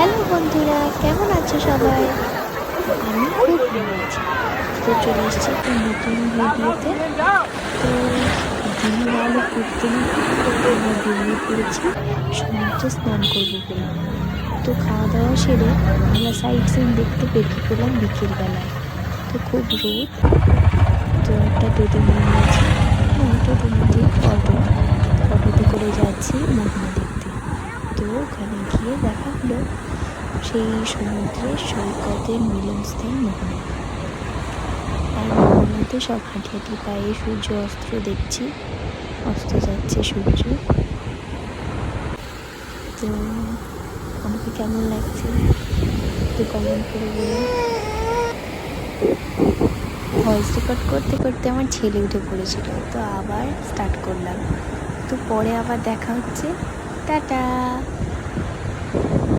Hello বন্ধুরা, কেমন আছো সবাই? আমি খুব ভালো আছি। তো চলে এসেছি একটা নতুন ভিডিওতে। তো দিনের আলো ফুটতে না ফুটতে আমরা বেরিয়ে পড়েছি সমুদ্রে স্নান করবো বলে। তো খাওয়া দাওয়া সেরে আমরা সাইট সিন দেখতে বেরিয়ে পড়লাম বিকেলবেলায়। তো খুব রোদ। তো একটা টোটো নিয়ে নিয়েছি, টোটোর মধ্যে অটোতে করে যাচ্ছি মোহনা দেখতে। তো ওখানে গিয়ে দেখা হলো সেই সমুদ্রের সৈকতের মিলনস্থল মোহনা। আর মোহনাতে সব হাঁটি হাঁটি পায়ে সূর্য অস্ত দেখছি, অস্ত যাচ্ছে সূর্য। তো আমাকে কেমন লাগছে একটু কমেন্ট করে বলো। ভয়েস রেকর্ড করতে করতে আমার ছেলে উঠে পড়েছিল, তো আবার স্টার্ট করলাম। তো পরে আবার দেখা হচ্ছে, টাটা।